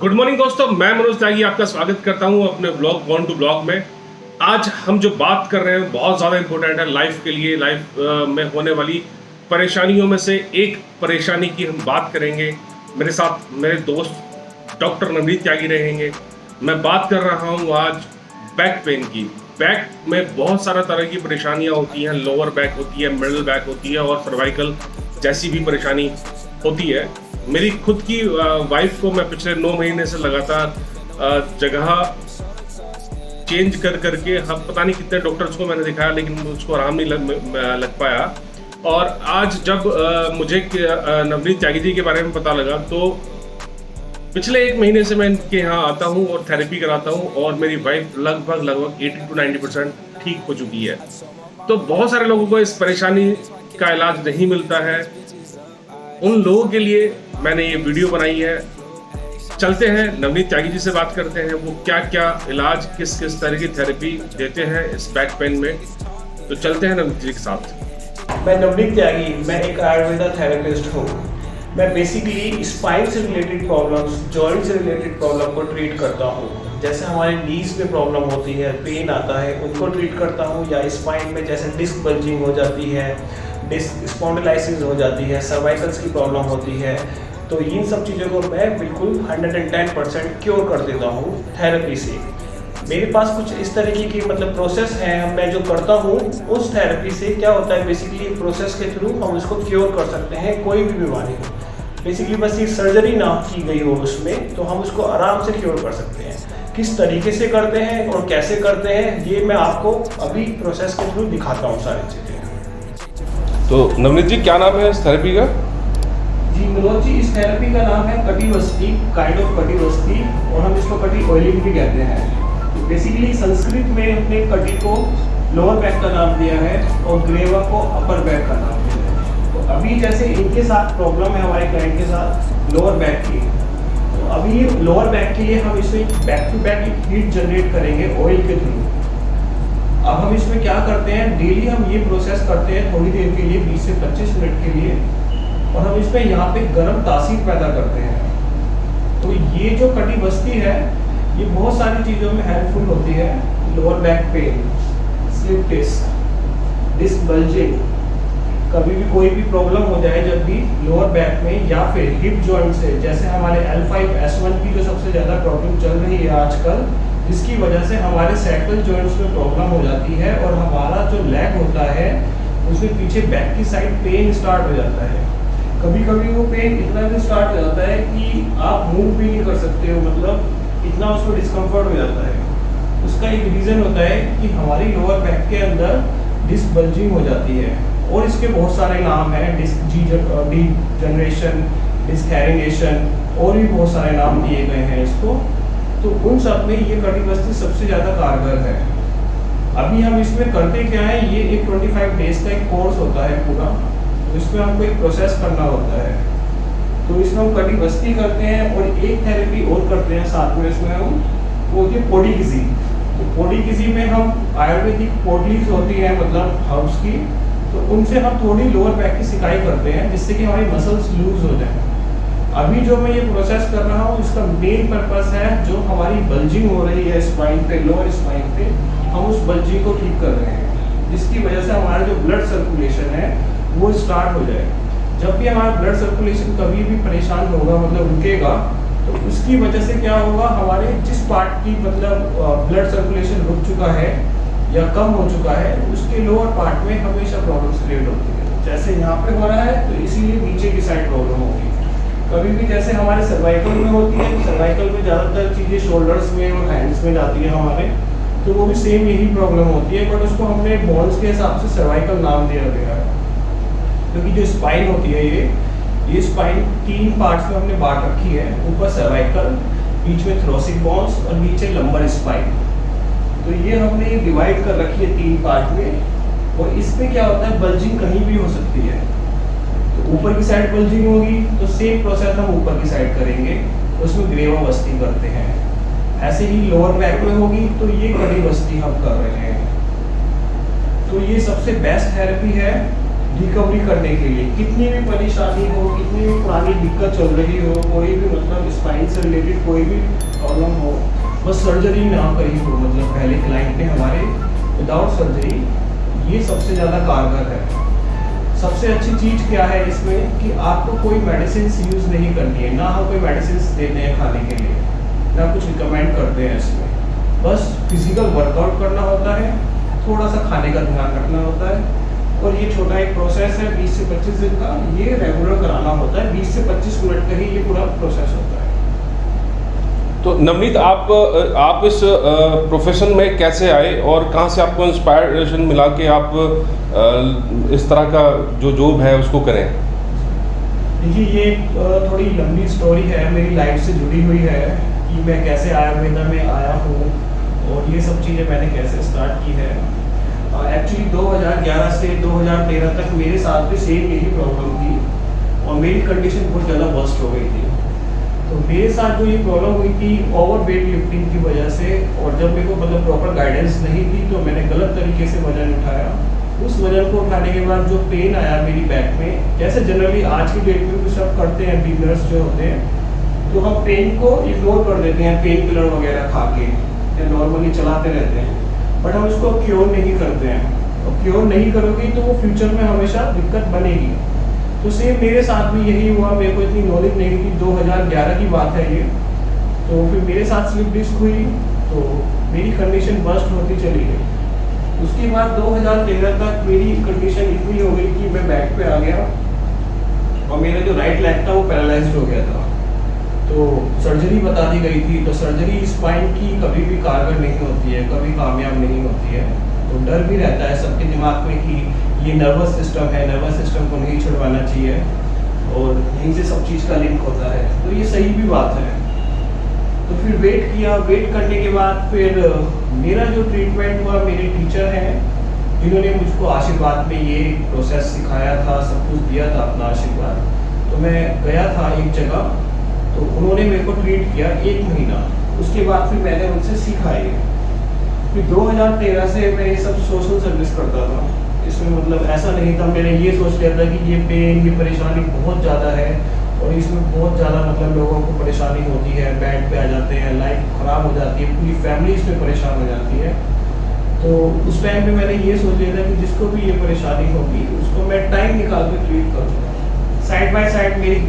Good morning दोस्तों, मैं मनोज त्यागी आपका स्वागत करता हूं अपने ब्लॉग बॉर्न टू ब्लॉग में। आज हम जो बात कर रहे हैं बहुत ज़्यादा इंपॉर्टेंट है लाइफ के लिए। लाइफ में होने वाली परेशानियों में से एक परेशानी की हम बात करेंगे। मेरे साथ मेरे दोस्त डॉक्टर नवनीत त्यागी रहेंगे। मैं बात कर रहा हूं आज बैक पेन की। बैक में बहुत सारा तरह की परेशानियां होती हैं। लोअर बैक होती है, मिडिल बैक होती है और सर्वाइकल जैसी भी परेशानी होती है। मेरी खुद की वाइफ को मैं पिछले 9 महीने से लगातार जगह चेंज कर करके हम पता नहीं कितने डॉक्टर्स को मैंने दिखाया, लेकिन उसको आराम नहीं लग पाया। और आज जब मुझे नवनीत त्यागी जी के बारे में पता लगा तो पिछले 1 महीने से मैं इनके यहाँ आता हूँ और थेरेपी कराता हूँ और मेरी वाइफ लगभग 80 to 90% ठीक हो चुकी है। तो बहुत सारे लोगों को इस परेशानी का इलाज नहीं मिलता है। उन लोगों के लिए मैंने ये वीडियो बनाई है। चलते हैं नवनीत त्यागी जी से बात करते हैं, वो क्या क्या इलाज किस किस तरह की थेरेपी देते हैं इस बैक पेन में। तो चलते हैं नवनीत जी के साथ। मैं नवनीत त्यागी, मैं एक आयुर्वेदा थेरेपिस्ट हूँ। मैं बेसिकली स्पाइन से रिलेटेड प्रॉब्लम्स, जॉइंट से रिलेटेड प्रॉब्लम को ट्रीट करता हूँ। जैसे हमारे नीज में प्रॉब्लम होती है, पेन आता है, उनको ट्रीट करता हूँ। या स्पाइन में जैसे डिस्क बल्जिंग हो जाती है, डिस्क स्पॉन्डिलाइसिस हो जाती है, सर्वाइकल्स की प्रॉब्लम होती है, तो इन सब चीज़ों को मैं बिल्कुल 110% क्योर कर देता हूँ थेरेपी से। मेरे पास कुछ इस तरीके की प्रोसेस है मैं जो करता हूँ। उस थेरेपी से क्या होता है, बेसिकली प्रोसेस के थ्रू हम उसको क्योर कर सकते हैं कोई भी बीमारी को। बेसिकली बस ये सर्जरी ना की गई हो उसमें, तो हम उसको आराम से क्योर कर सकते हैं। किस तरीके से करते हैं और कैसे करते हैं ये मैं आपको अभी प्रोसेस के थ्रू दिखाता हूँ सारी चीज़ें। तो नवनीत जी, क्या नाम है इस थेरेपी का? जी मनोज जी, इस थेरेपी का नाम है कटिवस्ती, काइंड ऑफ कटिवस्ती, और हम इसको कटी ऑयलिंग भी कहते हैं। तो बेसिकली संस्कृत में अपने कटी को लोअर बैक का नाम दिया है और ग्रेवा को अपर बैक का नाम दिया है। तो अभी जैसे इनके साथ प्रॉब्लम है हमारे क्लाइंट के साथ लोअर बैक की, तो अभी लोअर बैक के लिए हम इसमें back to back heat generate करेंगे ऑयल के थ्रू। अब हम इसमें क्या करते हैं, डेली हम ये प्रोसेस करते हैं थोड़ी देर के लिए, 20 से 25 मिनट के लिए, और हम इसमें यहाँ पे गर्म तासीर पैदा करते हैं। तो ये जो कटिबस्ती है ये बहुत सारी चीज़ों में हेल्पफुल होती है। Lower back pain, slip disc, disc bulging, कभी भी कोई भी प्रॉब्लम हो जाए जब भी लोअर बैक में, या फिर हिप जॉइंट से, जैसे हमारे L5-S1 की जो सबसे ज़्यादा प्रॉब्लम चल रही है आजकल, जिसकी वजह से हमारे सैक्रल जॉइंट्स में प्रॉब्लम हो जाती है और हमारा जो लेग होता है उसमें पीछे बैक की साइड पेन स्टार्ट हो जाता है। कभी कभी वो पेन इतना भी स्टार्ट हो जाता है कि आप मूव भी नहीं कर सकते हो, इतना उसको डिस्कम्फर्ट हो जाता है। उसका एक रीज़न होता है कि हमारी लोअर बैक के अंदर डिस्क बल्जिंग हो जाती है, और इसके बहुत सारे नाम हैं, डिस्क डी जनरेशन, डिस्क हेरिंगेशन, और भी बहुत सारे नाम दिए गए हैं इसको। तो उन सब में ये कटिबस्ती सबसे ज़्यादा कारगर है। अभी हम इसमें करते क्या है, ये एक 25 डेज का एक कोर्स होता है पूरा, तो इसमें हमको एक प्रोसेस करना होता है। तो इसमें हम कटिबस्ती करते हैं और एक थेरेपी और करते हैं साथ में इसमें हम, वो होती है पोडीकिसी। तो पोडीकिसी में हम आयुर्वेदिक पोटलीज होती हैं हर्ब्स की, तो उनसे हम थोड़ी लोअर बैक की सिकाई करते हैं जिससे कि हमारी मसल्स लूज हो जाए। अभी जो मैं ये प्रोसेस कर रहा हूँ इसका मेन पर्पस है, जो हमारी बल्जिंग हो रही है स्पाइन पे, लोअर स्पाइन पे, हम उस बल्जिंग को ठीक कर रहे हैं, जिसकी वजह से हमारा जो ब्लड सर्कुलेशन है वो स्टार्ट हो जाए। जब भी हमारा ब्लड सर्कुलेशन कभी भी परेशान होगा, रुकेगा, तो उसकी वजह से क्या होगा, हमारे जिस पार्ट की ब्लड सर्कुलेशन रुक चुका है या कम हो चुका है, उसके लोअर पार्ट में हमेशा प्रॉब्लम्स क्रिएट होती है। जैसे यहाँ पे हो रहा है तो इसीलिए नीचे की साइड प्रॉब्लम होगी। कभी भी जैसे हमारे सर्वाइकल में होती है, सर्वाइकल में ज़्यादातर चीज़ें शोल्डर्स में और हैंड्स में जाती है हमारे, तो वो भी सेम यही प्रॉब्लम होती है, बट उसको हमने बोन्स के हिसाब से सर्वाइकल नाम दिया गया है। क्योंकि जो स्पाइन होती है ये स्पाइन 3 पार्ट्स में हमने बांट रखी है, ऊपर सर्वाइकल, बीच में थोरैसिक बोन्स और नीचे लंबर स्पाइन। तो ये हमने डिवाइड कर रखी है 3 पार्ट में, और इसमें क्या होता है, बल्जिंग कहीं भी हो सकती है। तो ऊपर की साइड बल्जिंग होगी तो सेम प्रोसेस हम ऊपर की साइड करेंगे, उसमें ग्रेवा बस्ती करते हैं। ऐसे ही लोअर बैक में होगी तो ये कटी बस्ती हम कर रहे हैं। तो ये सबसे बेस्ट थेरेपी है रिकवरी करने के लिए। कितनी भी परेशानी हो, कितनी भी पुरानी दिक्कत चल रही हो, कोई भी मतलब स्पाइन से रिलेटेड कोई भी प्रॉब्लम हो, बस सर्जरी ना करी हो, मतलब पहले क्लाइंट ने हमारे विदाउट सर्जरी, ये सबसे ज़्यादा कारगर है। सबसे अच्छी चीज़ क्या है इसमें कि आपको कोई मेडिसिन यूज़ नहीं करनी है, ना हम कोई मेडिसिन देते हैं खाने के लिए, ना कुछ रिकमेंड करते हैं इसमें। बस फिजिकल वर्कआउट करना होता है, थोड़ा सा खाने का ध्यान रखना होता है, और ये छोटा एक प्रोसेस है 20 से 25 दिन का, ये रेगुलर कराना होता है। 20 से 25 मिनट का ही ये पूरा प्रोसेस होता है। तो नवनीत, आप इस प्रोफेशन में कैसे आए और कहाँ से आपको इंस्पायरेशन मिला कि आप इस तरह का जो जॉब है उसको करें? देखिए, ये थोड़ी लंबी स्टोरी है, मेरी लाइफ से जुड़ी हुई है कि मैं कैसे आयुर्वेदा में आया हूँ और ये सब चीज़ें मैंने कैसे स्टार्ट की है। एक्चुअली 2011 से 2013 तक मेरे साथ भी सेम यही प्रॉब्लम थी और मेरी कंडीशन बहुत ज़्यादा वर्स्ट हो गई थी। तो मेरे साथ जो ये प्रॉब्लम हुई थी ओवर वेट लिफ्टिंग की वजह से, और जब मेरे को मतलब प्रॉपर गाइडेंस नहीं थी तो मैंने गलत तरीके से वजन उठाया। उस वजन को उठाने के बाद जो पेन आया मेरी बैक में, जैसे जनरली आज की डेट में भी सब करते हैं बिगनर्स जो होते हैं, तो हम पेन को इग्नोर कर देते हैं पेन किलर वगैरह खा के, या नॉर्मली चलाते रहते हैं, बट हम उसको क्योर नहीं करते हैं। और क्योर नहीं करोगे तो वो फ्यूचर में हमेशा दिक्कत बनेगी। तो सेम मेरे साथ भी यही हुआ। मेरे को इतनी नॉलेज नहीं थी, 2011 की बात है ये। तो फिर मेरे साथ स्लिप डिस्क हुई तो मेरी कंडीशन वर्स्ट होती चली गई। उसके बाद 2013 तक मेरी कंडीशन इतनी हो गई कि मैं बैक पे आ गया और मेरा जो राइट लेग था वो पैरालाइज्ड हो गया था। तो सर्जरी बता दी गई थी। तो सर्जरी स्पाइन की कभी भी कारगर नहीं होती है, कभी कामयाब नहीं होती है। तो डर भी रहता है सबके दिमाग में कि ये नर्वस सिस्टम है, नर्वस सिस्टम को नहीं छुड़वाना चाहिए, और यहीं से सब चीज़ का लिंक होता है। तो ये सही भी बात है। तो फिर वेट किया, वेट करने के बाद फिर मेरा जो ट्रीटमेंट हुआ, मेरे टीचर हैं जिन्होंने मुझको आशीर्वाद में ये प्रोसेस सिखाया था, सब कुछ दिया था अपना आशीर्वाद। तो मैं गया था एक जगह, तो उन्होंने मेरे को ट्रीट किया 1 महीना। उसके बाद फिर मैंने उनसे सीखा ये। फिर 2013 से मैं ये सब सोशल सर्विस करता था। इसमें मतलब ऐसा नहीं था, मैंने ये सोच लिया था कि ये पेन, ये परेशानी बहुत ज़्यादा है और इसमें बहुत ज़्यादा मतलब लोगों को परेशानी होती है, बेड पे आ जाते हैं, लाइफ ख़राब हो जाती है, पूरी फैमिली इसमें परेशान हो जाती है। तो उस टाइम पे मैंने ये सोच लिया था कि जिसको भी ये परेशानी होगी उसको मैं टाइम निकाल के ट्रीट करूँगा। साइड बाय साइड मेरी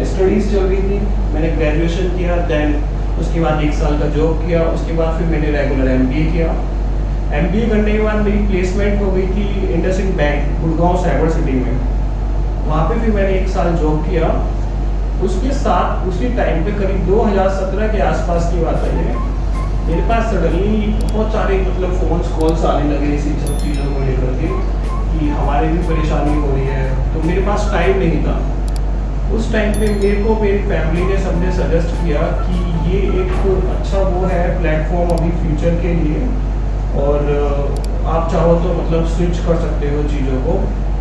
स्टडीज़ चल रही थी, मैंने ग्रेजुएशन किया, दैन उसके बाद 1 साल का जॉब किया, उसके बाद फिर मैंने रेगुलर MBA किया। MBA करने के बाद मेरी प्लेसमेंट हो गई थी IndusInd bank Gurgaon cyber city में। वहाँ पे फिर मैंने 1 साल जॉब किया। उसके साथ उसी टाइम पे करीब 2017 के आसपास की बात है, मेरे पास सडनली बहुत सारे मतलब फ़ोन्स कॉल्स आने लगे इसी सब चीज़ों को लेकर के कि हमारे भी परेशानी हो रही है। तो मेरे पास टाइम नहीं था। उस टाइम पे मेरे को मेरी फैमिली ने सबने सजेस्ट किया कि ये एक अच्छा वो है प्लेटफॉर्म अभी फ्यूचर के लिए, और आप चाहो तो मतलब स्विच कर सकते हो चीज़ों को,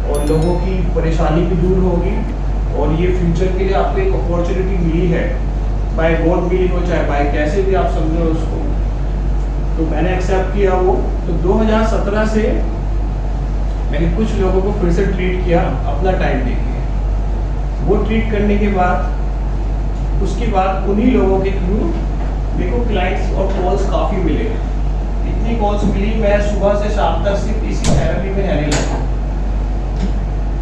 और लोगों की परेशानी भी दूर होगी, और ये फ्यूचर के लिए आपको एक अपॉर्चुनिटी मिली है, बाय गॉड मिली हो चाहे बाय कैसे भी आप समझो उसको। तो मैंने एक्सेप्ट किया वो। तो 2017 से मैंने कुछ लोगों को फिर से ट्रीट किया अपना टाइम देके। वो ट्रीट करने के बाद उसके बाद उन्हीं लोगों के थ्रू मेरे को क्लाइंट्स और कॉल्स काफ़ी मिले। इतनी कॉल्स मिली, मैं सुबह से शाम तक सिर्फ इसी थेरेपी में रहने लगा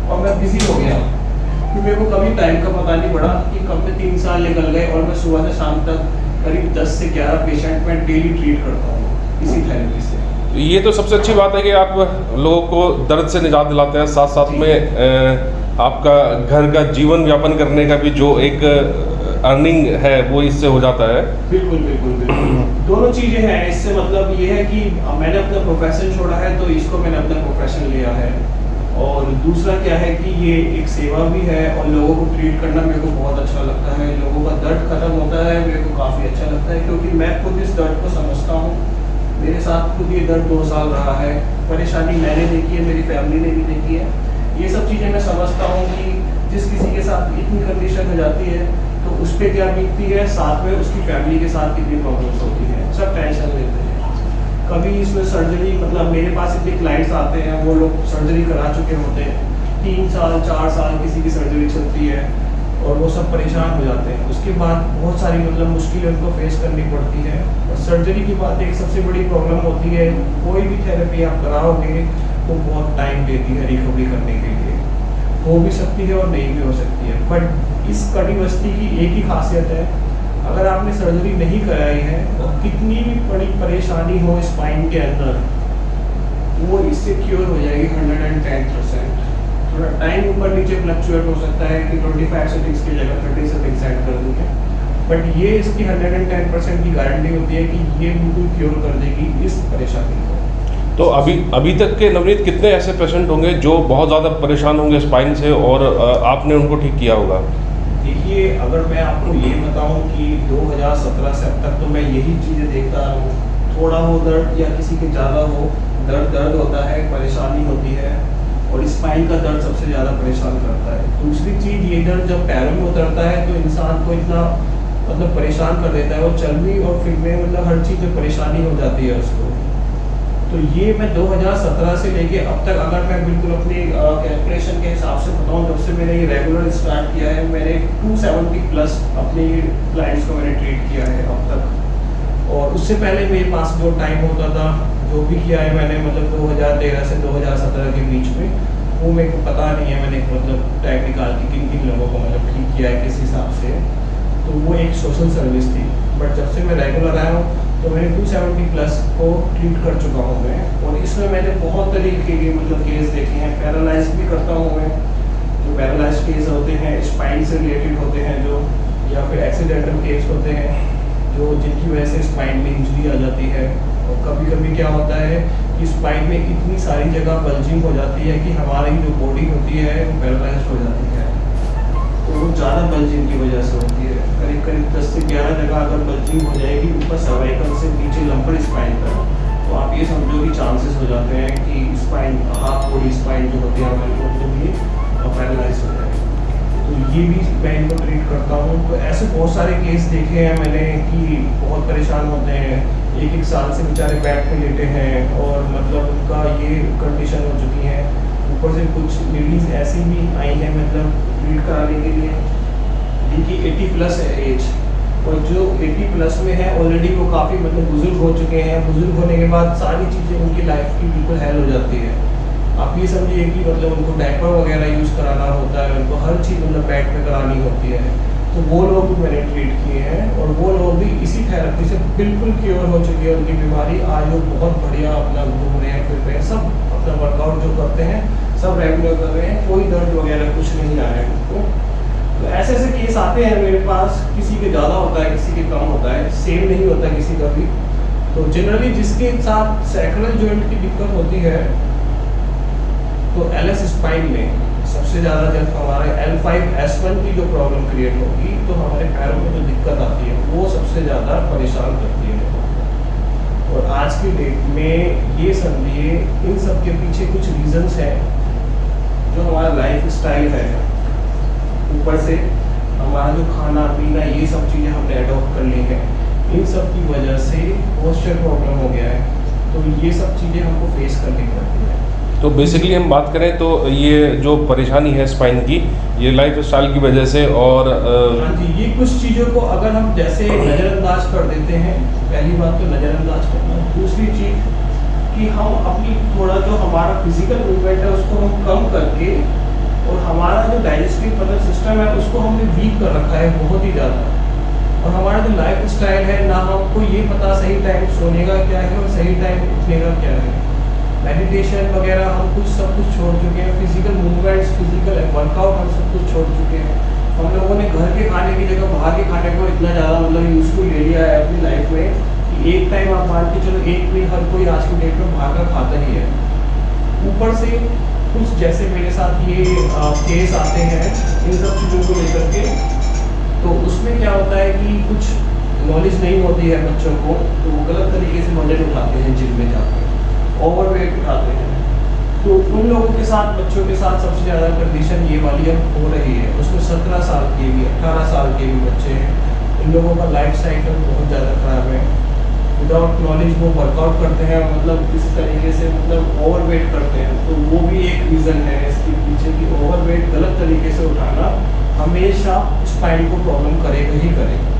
और मैं बिजी हो गया। फिर मेरे को कभी टाइम का पता नहीं पड़ा कि कब में 3 साल निकल गए, और मैं सुबह से शाम तक करीब 10 से 11 पेशेंट मैं डेली ट्रीट करता हूँ इसी थेरेपी से। ये तो सबसे अच्छी बात है कि आप लोगों को दर्द से निजात दिलाते हैं, साथ साथ में आपका घर का जीवन यापन करने का भी जो एक अर्निंग है वो इससे हो जाता है। बिल्कुल बिल्कुल बिल्कुल, दोनों चीज़ें हैं इससे। मतलब ये है कि मैंने अपना प्रोफेशन छोड़ा है तो इसको मैंने अपना प्रोफेशन लिया है, और दूसरा क्या है कि ये एक सेवा भी है, और लोगों को ट्रीट करना मेरे को बहुत अच्छा लगता है। लोगों का दर्द खत्म होता है, मेरे को काफ़ी अच्छा लगता है, क्योंकि मैं खुद इस दर्द को समझता हूँ। मेरे साथ खुद ये दर्द 2 साल रहा है, परेशानी मैंने देखी है, मेरी फैमिली ने भी देखी है। ये सब चीज़ें मैं समझता हूँ कि जिस किसी के साथ इतनी कंडीशन हो जाती है तो उस पर क्या बीतती है, साथ में उसकी फैमिली के साथ कितनी प्रॉब्लम्स होती हैं, सब टेंशन लेते हैं। कभी इसमें सर्जरी, मतलब मेरे पास इतने क्लाइंट्स आते हैं, वो लोग सर्जरी करा चुके होते हैं, 3 साल 4 साल किसी की सर्जरी चलती है और वो सब परेशान हो जाते हैं। उसके बाद बहुत सारी मतलब मुश्किलें उनको फेस करनी पड़ती है। और सर्जरी की बात एक सबसे बड़ी प्रॉब्लम होती है, कोई भी थेरेपी आप कराओगे वो बहुत टाइम देती है रिकवरी करने के लिए। हो भी सकती है और नहीं भी हो सकती है। बट इस कटी वस्ती की एक ही खासियत है, अगर आपने सर्जरी नहीं कराई है और कितनी भी बड़ी परेशानी हो स्पाइन के अंदर, वो इससे क्योर हो जाएगी 110%। थोड़ा टाइम ऊपर नीचे फ्लक्चुएट हो सकता है कि 25 सेटिंग्स की जगह 30 सेटिंग सेट कर देंगे, बट ये इसकी 110% की गारंटी होती है कि ये बिल्कुल क्योर कर देगी इस परेशानी को। तो अभी तक के नवनीत कितने ऐसे पेशेंट होंगे जो बहुत ज़्यादा परेशान होंगे स्पाइन से और आपने उनको ठीक किया होगा? देखिए, अगर मैं आपको ये बताऊं कि 2017 से अब तक तो मैं यही चीज़ें देखता रहा हूँ। थोड़ा हो दर्द या किसी के ज़्यादा हो, दर्द होता है, परेशानी होती है, और स्पाइन का दर्द सबसे ज़्यादा परेशान करता है। दूसरी चीज़, ये दर्द जब पैरों में उतरता है तो इंसान को इतना मतलब परेशान कर देता है, वो चल भी और फिर में मतलब हर चीज़ में परेशानी हो जाती है उसको। तो ये मैं 2017 से लेके अब तक अगर मैं बिल्कुल अपनी कैलकुलेशन के हिसाब से बताऊं, जब से मैंने ये रेगुलर स्टार्ट किया है, मैंने 270 प्लस अपने क्लाइंट्स को मैंने ट्रीट किया है अब तक। और उससे पहले मेरे पास जो टाइम होता था, जो भी किया है मैंने मतलब 2013 से 2017 के बीच में, वो मेरे को पता नहीं है मैंने मतलब टाइम निकाल के किन किन लोगों को मतलब ठीक किया है किस हिसाब से। तो वो एक सोशल सर्विस थी। बट जब से मैं रेगुलर आया हूँ तो मैंने 270 प्लस को ट्रीट कर चुका हूँ मैं, और इसमें मैंने बहुत तरीके के मतलब केस देखे हैं। पैरालाइज भी करता हूँ मैं, जो पैरालाइज केस होते हैं स्पाइन से रिलेटेड होते हैं जो, या फिर एक्सीडेंटल केस होते हैं जो जिनकी वजह से स्पाइन में इंजरी आ जाती है। और कभी कभी क्या होता है कि स्पाइन में इतनी सारी जगह बल्जिंग हो जाती है कि हमारी जो बॉडी होती है वो पैरालाइज हो जाती है। तो वो ज़्यादा बल्जिंग की वजह से होती है। करीब 10 से 11 जगह अगर बल्जिंग हो जाएगी ऊपर सर्वाइकल से नीचे लंबर स्पाइन पर, तो आप ये समझो कि चांसेस हो जाते हैं कि स्पाइन, हाफ बॉडी स्पाइन जो होती है हमारी, मतलब ये पैरालाइज हो जाएगी। तो ये भी मैं इनको ट्रीट करता हूँ। तो ऐसे बहुत सारे केस देखे हैं मैंने कि बहुत परेशान होते हैं, एक साल से बेचारे बेड पे लेटे हैं और मतलब उनका ये कंडीशन हो चुकी है। ऊपर से कुछ लेडीज ऐसी भी आई हैं मतलब ट्रीट कराने के लिए जिनकी 80 प्लस है एज, और जो 80 प्लस में है ऑलरेडी वो काफ़ी मतलब बुजुर्ग हो चुके हैं। बुजुर्ग होने के बाद सारी चीज़ें उनकी लाइफ की बिल्कुल हेल हो जाती है। आप ये समझिए कि मतलब उनको डायपर वगैरह यूज़ कराना होता है, उनको हर चीज़ मतलब बेड पे करानी होती है। तो वो लोग भी मैंने ट्रीट किए हैं, और वो लोग भी इसी थेरेपी से बिल्कुल क्योर हो चुकी है उनकी बीमारी। आज वो बहुत बढ़िया अपना घूम रहे हैं, फिर रहे हैं, सब अपना वर्कआउट जो करते हैं सब रेगुलर कर रहे हैं, कोई दर्द वगैरह कुछ नहीं आ रहा है उनको। तो ऐसे ऐसे केस आते हैं मेरे पास, किसी के ज़्यादा होता है किसी के कम होता है, सेम नहीं होता किसी का भी। तो जनरली जिसके साथ सैक्रल जॉइंट की दिक्कत होती है, तो एलएस स्पाइन में सबसे ज़्यादा जब हमारे L5S1 की जो प्रॉब्लम क्रिएट होगी, तो हमारे पैरों में जो दिक्कत आती है वो सबसे ज़्यादा परेशान करती है। और आज की डेट में ये समझिए इन सब के पीछे कुछ रीजंस हैं, जो हमारा लाइफ स्टाइल है, ऊपर से हमारा जो खाना पीना, ये सब चीज़ें हमने अडॉप्ट कर ली हैं। इन सब की वजह से पोस्चर प्रॉब्लम हो गया है, तो ये सब चीज़ें हमको फेस करनी पड़ती है। तो बेसिकली हम बात करें तो ये जो परेशानी है स्पाइन की, ये लाइफ स्टाइल की वजह से, और हाँ जी, ये कुछ चीज़ों को अगर हम जैसे नज़रअंदाज कर देते हैं, पहली बात तो नज़रअंदाज करना। दूसरी चीज़ कि हम अपनी थोड़ा जो हमारा फिजिकल मूवमेंट है उसको हम कम करके, और हमारा जो डाइजेस्टिव मतलब सिस्टम है उसको हमने वीक कर रखा है बहुत ही ज़्यादा। और हमारा जो लाइफ स्टाइल है, ना हमको ये पता सही टाइम सोने का क्या है और सही टाइम उठने का क्या है। मेडिटेशन वगैरह हम सब कुछ छोड़ चुके हैं, फिजिकल मूवमेंट्स, फिजिकल वर्कआउट हम सब कुछ छोड़ चुके हैं। हम लोगों ने घर के खाने की जगह बाहर के खाने को इतना ज़्यादा मतलब यूज़फुल ले लिया है अपनी लाइफ में कि एक टाइम आप मान के चलो, एक भी हर कोई आज की डेट में बाहर का खाता ही है। ऊपर से कुछ जैसे मेरे साथ ये केस आते हैं इन सब चीज़ों को लेकर के, तो उसमें क्या होता है कि कुछ नॉलेज नहीं होती है बच्चों को, तो वो गलत तरीके से वजन उठाते हैं, जिम में जाकर ओवरवेट उठाते हैं। तो उन लोगों के साथ, बच्चों के साथ सबसे ज़्यादा कंडीशन ये वाली अब हो रही है। उसमें 17 साल के भी 18 साल के भी बच्चे हैं, इन लोगों का लाइफ साइकिल बहुत ज़्यादा ख़राब है। विदाउट नॉलेज वो वर्कआउट करते हैं, मतलब इस तरीके से मतलब ओवरवेट करते हैं, तो वो भी एक रीज़न है इसके पीछे की हमेशा स्पाइन को प्रॉब्लम करेगा ही करेगा।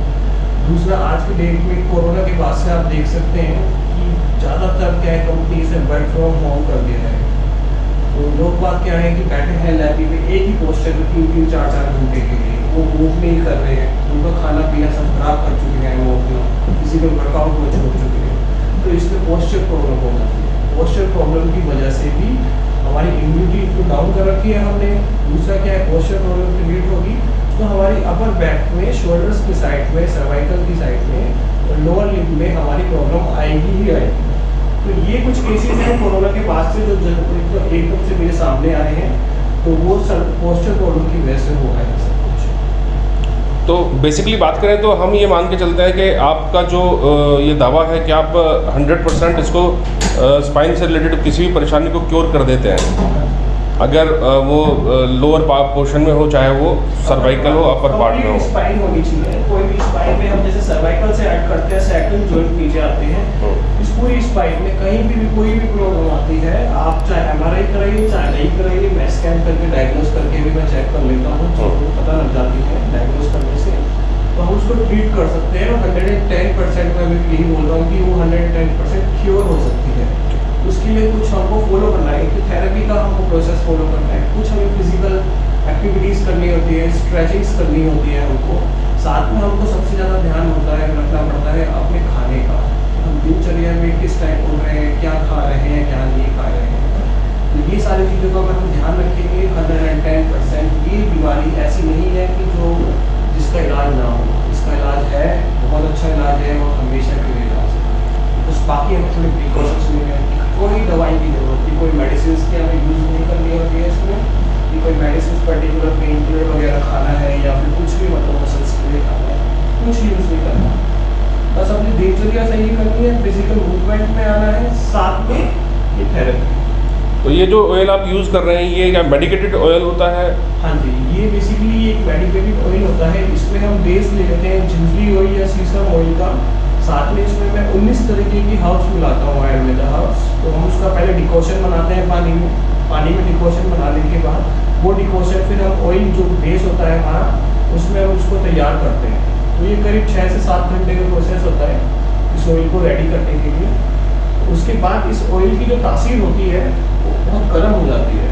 दूसरा, आज के डेट में कोरोना के बाद से आप देख सकते हैं कि ज़्यादातर क्या है, कंपनीज ने वर्क फ्रॉम होम कर दिया है। तो लोग बात क्या है कि बैठे हैं लैब में एक ही पोस्चर में 3-3, 4-4 घंटे के लिए, वो मूव नहीं कर रहे हैं, उनका खाना पीना सब खराब कर चुके हैं, वो अपना फिजिकल वर्कआउट में छोड़ चुके हैं। तो इसमें पोस्चर प्रॉब्लम हो जाती है। पोस्चर प्रॉब्लम की वजह से भी हमारी इम्यूनिटी को डाउन कर रखी है हमने। दूसरा क्या है, पोस्चर प्रॉब्लम क्रिएट होगी तो हमारी अपर बैक में, शोल्डर्स की साइड में, सर्वाइकल की साइड में और लोअर लिप में हमारी प्रॉब्लम आएगी ही आएगी। तो ये कुछ केसेस हैं कोरोना के बाद से जो एकदम से मेरे सामने आए हैं, तो वो पोस्चर प्रॉब्लम की वजह से हुआ है सब कुछ। तो बेसिकली बात करें तो हम ये मान के चलते हैं कि आपका जो ये दावा है कि आप 100% इसको स्पाइन से रिलेटेड किसी भी परेशानी को क्योर कर देते हैं, अगर वो लोअर पोर्शन में हो, चाहे वो सर्वाइकल हो, अपर पार्ट में हो। स्पाइन होनी चाहिए। कोई भी स्पाइन में हम जैसे सर्वाइकल से ऐड करते हैं, सैक्रम जॉइंट नीचे आते हैं, इस पूरी स्पाइन में कहीं भी कोई भी प्रॉब्लम आती है, आप चाहे एमआरआई कराइए चाहे नहीं कराइए, मैं स्कैन करके डायग्नोस करके भी मैं चेक कर लेता हूँ, चीज़ें पता लग जाती है डायग्नोस करने से, तो हम उसको ट्रीट कर सकते हैं। 110% में मैं यही बोल रहा हूँ कि वो 110% क्योर हो सकती है। उसके लिए कुछ हमको फॉलो करना है, कि थेरेपी का हमको प्रोसेस फॉलो करना है, कुछ हमें फिजिकल एक्टिविटीज़ करनी होती है, स्ट्रेचिंग्स करनी होती है हमको। साथ में हमको सबसे ज़्यादा ध्यान होता है, रखना पड़ता है अपने खाने का। हम दिनचर्या में किस टाइम उठ रहे हैं, क्या खा रहे हैं, क्या नहीं खा रहे हैं, तो ये सारी चीज़ों का अगर हम ध्यान रखेंगे 110%। ये बीमारी ऐसी नहीं है कि जो जिसका इलाज ना हो, इसका इलाज है, बहुत अच्छा इलाज है और हमेशा के लिए इलाज है। बस बाकी हमें थोड़ी प्रिकॉशंस लेने हैं, कोई दवाई की जरूरत नहीं, कोई मेडिसिन की हमें यूज़ नहीं करनी होती है इसमें, कि कोई मेडिसिन पर्टिकुलर पेन किलर वगैरह खाना है या फिर कुछ भी मतलब मसल्स के लिए खाना है, कुछ यूज़ नहीं करना। बस अपनी दिनचर्या सही करनी है, फिजिकल मूवमेंट में आना है, साथ में ये थेरेपी। तो ये जो ऑयल आप यूज़ कर रहे हैं, ये क्या मेडिकेटेड ऑयल होता है? हाँ जी, ये बेसिकली एक मेडिकेटेड ऑयल होता है। इसमें हम बेस ले लेते हैं जिंजरी ऑयल या सीसम ऑयल का। साथ में इसमें मैं 19 तरीके की हर्ब्स मिलाता हूँ, आयुर्वेदा हर्ब्स। तो हम उसका पहले डिकॉशन बनाते हैं पानी में डिकॉशन बनाने के बाद वो डिकॉशन फिर हम ऑयल जो बेस होता है हमारा, उसमें हम उसको तैयार करते हैं। तो ये करीब 6 से 7 घंटे का प्रोसेस होता है इस ऑयल को रेडी करने के लिए। उसके बाद इस ऑयल की जो तासीर होती है वो बहुत गर्म हो जाती है।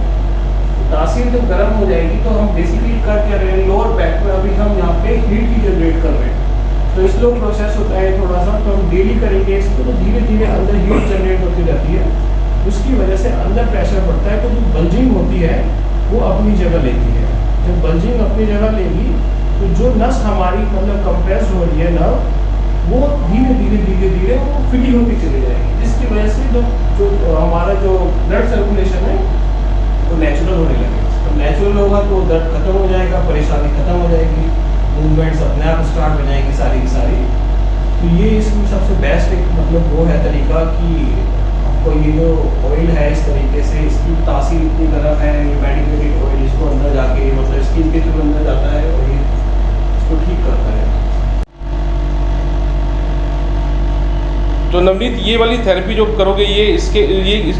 तासीर जब गर्म हो जाएगी तो हम बेसिकली कर क्या रहे हैं, लोअर बैक में अभी हम यहाँ पे हीट की जनरेट कर रहे हैं। तो स्लो प्रोसेस होता है थोड़ा सा, तो हम डेली करेंगे इसको, तो धीरे धीरे अंदर हीट जनरेट होती रहती है। उसकी वजह से अंदर प्रेशर पड़ता है, तो जो बल्जिंग होती है वो अपनी जगह लेती है। जब बल्जिंग अपनी जगह लेगी तो जो नस हमारी मतलब कंप्रेस हो रही है नर्व, वो धीरे धीरे वो फ्री होती चली जाएगी, जिसकी वजह से जो हमारा जो ब्लड सर्कुलेशन है वो नेचुरल होने लगेगा। तो नेचुरल होगा तो दर्द खत्म हो जाएगा, परेशानी खत्म हो जाएगी, मूवमेंट्स अपने आप स्टार्ट हो जाएंगी सारी की सारी। तो ये इसमें सबसे बेस्ट एक मतलब वो है तरीका कि आपको ये जो ऑयल है इस तरीके से, इसकी तासीर इतनी गर्म है, ये मेडिकेटेड ऑयल इसको अंदर जाके मतलब स्किन के थ्रू अंदर जाता है और ये इसको ठीक करता है। तो नवनीत, ये वाली थेरेपी जो करोगे ये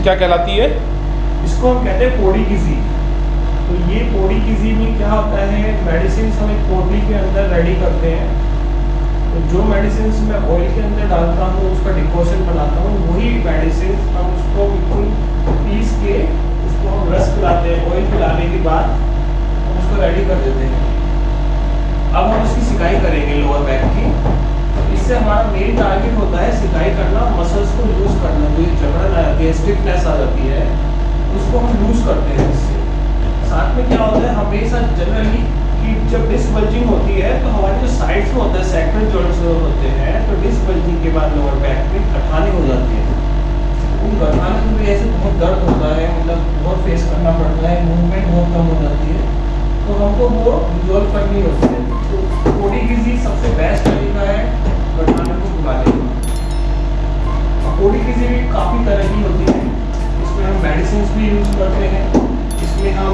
क्या कहलाती है? इसको हम कहते हैं पोड़ी किसी। तो ये पोड़ी किसी में क्या होता है, मेडिसिन हम एक पोटली के अंदर रेडी करते हैं। तो जो मेडिसिन मैं ऑयल के अंदर डालता हूँ, उसका डिकॉशन बनाता हूँ, वही मेडिसिन हम उसको बिल्कुल पीस के उसको हम रस पिलाते हैं। ऑयल पिलाने के बाद हम उसको रेडी कर देते हैं। अब हम उसकी सिकाई करेंगे लोअर बैक की। इससे हमारा मेन टारगेट होता है सिकाई करना, मसल्स को लूज करना। जो ये जकड़न आ जाती है, स्टिफनेस आ जाती है, उसको हम लूज करते हैं इससे। साथ में क्या होता है, हमेशा जनरली कि जब डिस्क बल्जिंग होती है तो हमारे जो साइड्स में होता है सैक्रल जॉइंट्स होते हैं, तो डिस्क बल्जिंग के बाद लोअर बैक में गठाने हो जाती है। उन गठाने की वजह से बहुत दर्द होता है, मतलब बहुत फेस करना पड़ता है, मूवमेंट बहुत कम हो जाती है, तो हमको वो रिजॉल्व करनी होती है। तो पोड़ी किसी सबसे बेस्ट तरीका है गठाने को भगाने का। पोड़ी किसी भी काफ़ी तरह की होती है, इसमें हम मेडिसिन भी यूज़ करते हैं, इसमें हम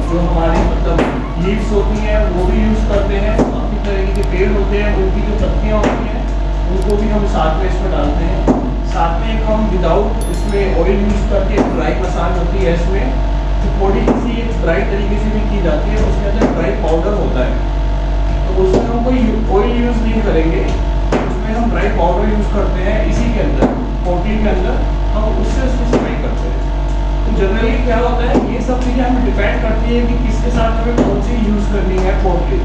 जो हमारे मतलब लीव्स होती हैं वो भी यूज़ करते हैं, काफ़ी तरह के पेड़ होते हैं उनकी जो पत्तियाँ होती हैं उनको भी हम साथ में इसमें डालते हैं। साथ में एक हम विदाउट इसमें ऑयल यूज़ करके ड्राई मसाज होती है इसमें, तो बॉडी किसी एक ड्राई तरीके से भी की जाती है, उसके अंदर ड्राई पाउडर होता है, तो उसमें हम कोई ऑयल यूज़ नहीं करेंगे, उसमें हम ड्राई पाउडर यूज़ करते हैं। इसी के अंदर पोटली के अंदर हम उससे उसको सफाई करते हैं। तो जनरली क्या होता है, ये सब चीज़ें हमें डिपेंड करती है कि किसके साथ हमें कौन सी यूज़ करनी है पोटली।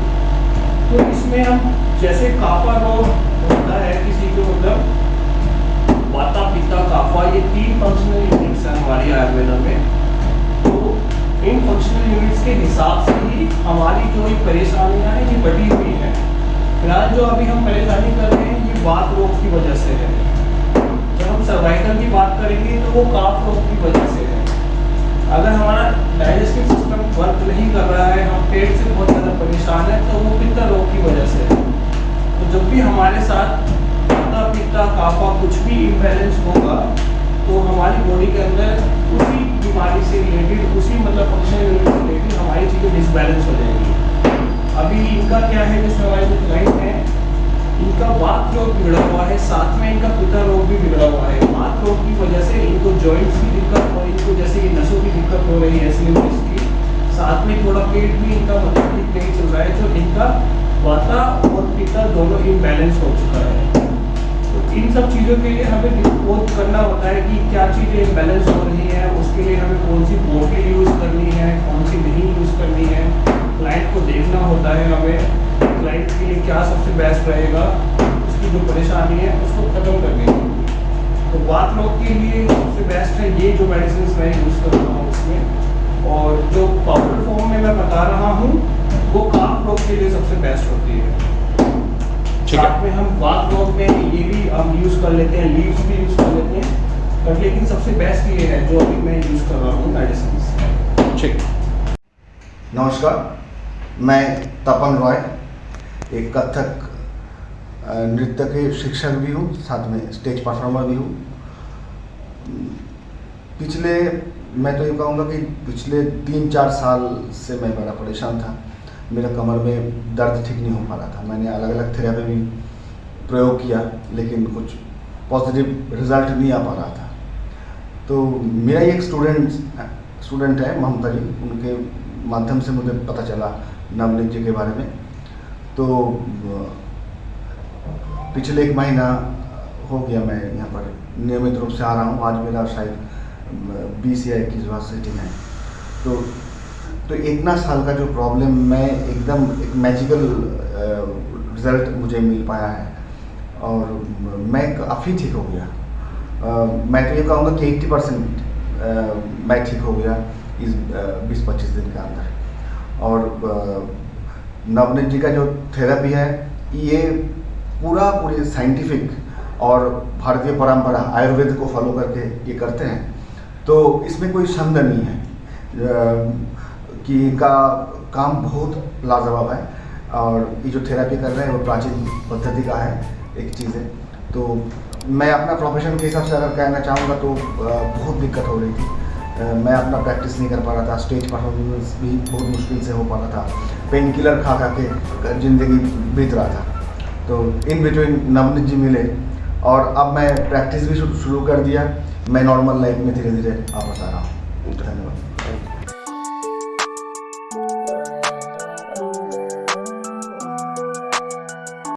तो इसमें हम जैसे काफा रोग होता है किसी को, मतलब वाता पित्ता काफा, ये 3 फंक्शनल यूनिट्स हैं हमारी आयुर्वेदा में। तो इन फंक्शनल यूनिट्स के हिसाब से ही हमारी जो ये परेशानियां हैं ये बढ़ी हुई हैं। फिलहाल जो अभी हम परेशानी कर रहे हैं ये वात रोग की वजह से है। जब हम सर्वाइकल की बात करेंगे तो वो काफ रोग की वजह से है। अगर हमारा डाइजेस्टिव सिस्टम वर्क नहीं कर रहा है, हम पेट से बहुत ज़्यादा परेशान है, तो वो पित्त रोग की वजह से है। तो जब भी हमारे साथ वाता पित्ता काफा कुछ भी इम्बैलेंस होगा तो हमारी बॉडी के अंदर उसी बीमारी से रिलेटेड, उसी मतलब फंक्शनल यूनिट से रिलेटेड हमारी चीज़ें डिसबैलेंस हो जाएंगी। अभी इनका क्या है, जैसे हमारे जो क्लाइंट हैं इनका वात रोग बिगड़ा हुआ है, साथ में इनका पित्त रोग भी बिगड़ा हुआ है। वात रोग की वजह से इनको जॉइंट्स की दिक्कत और इनको जैसे कि नसों की दिक्कत हो रही है स्लिमनेस की, साथ में थोड़ा पेट भी इनका मतलब ठीक नहीं चल रहा है। तो इनका वाता और पित्त दोनों इम्बैलेंस हो चुका है। तो इन सब चीज़ों के लिए हमें डिस्पोज करना होता है कि क्या चीज़ें इम्बैलेंस हो रही हैं, उसके लिए हमें कौन सी बोतल यूज़ करनी है, कौन सी नहीं यूज़ करनी है। क्लाइंट को देखना होता है हमें, क्लाइंट के लिए क्या सबसे बेस्ट रहेगा, उसकी जो परेशानी है उसको ख़त्म करने के लिए। तो वात रोग के लिए सबसे बेस्ट है ये जो मेडिसिन मैं यूज़ कर रहा हूँ उसमें, और जो पाउडर फॉर्म में मैं बता रहा हूँ वो काफ रोग के लिए सबसे बेस्ट होती है। साथ में हम वात रोग में ये भी हम यूज़ कर लेते हैं, लीव्स भी यूज़ कर लेते हैं, बट लेकिन सबसे बेस्ट ये है जो अभी मैं यूज़ कर रहा हूँ मेडिसिन। ठीक। नमस्कार, मैं तपन रॉय, एक कथक नृत्य के शिक्षक भी हूँ, साथ में स्टेज परफॉर्मर भी हूँ। मैं तो ये कहूँगा कि पिछले 3-4 साल से मैं बड़ा परेशान था। मेरा कमर में दर्द ठीक नहीं हो पा रहा था। मैंने अलग अलग थेरेपी भी प्रयोग किया, लेकिन कुछ पॉजिटिव रिजल्ट नहीं आ पा रहा था। तो मेरा एक स्टूडेंट है ममता जी, उनके माध्यम से मुझे पता चला नवनीत जी के बारे में। तो पिछले 1 महीना हो गया मैं यहाँ पर नियमित रूप से आ रहा हूँ। आज मेरा शायद 20 या 21वां सेटिंग है। तो इतना साल का जो प्रॉब्लम, मैं एकदम एक मैजिकल रिजल्ट मुझे मिल पाया है और मैं काफ़ी ठीक हो गया। मैं तो ये कहूँगा कि 80% मैं ठीक हो गया इस 20-25 दिन के अंदर। और नवनीत जी का जो थेरेपी है ये पूरी साइंटिफिक और भारतीय परंपरा आयुर्वेद को फॉलो करके ये करते हैं। तो इसमें कोई संदेह नहीं है कि इनका काम बहुत लाजवाब है। और ये जो थेरेपी कर रहे हैं वो प्राचीन पद्धति का है एक चीज़ है। तो मैं अपना प्रोफेशन के हिसाब से अगर कहना चाहूँगा तो बहुत दिक्कत हो रही थी। मैं अपना प्रैक्टिस नहीं कर पा रहा था, स्टेज परफॉर्मेंस भी बहुत मुश्किल से हो पा रहा था, पेन किलर खा के ज़िंदगी बीत रहा था। तो इन बिटवीन नवनीत जी मिले और अब मैं प्रैक्टिस भी शुरू कर दिया। मैं नॉर्मल लाइफ में धीरे धीरे वापस आ रहा हूँ। धन्यवाद।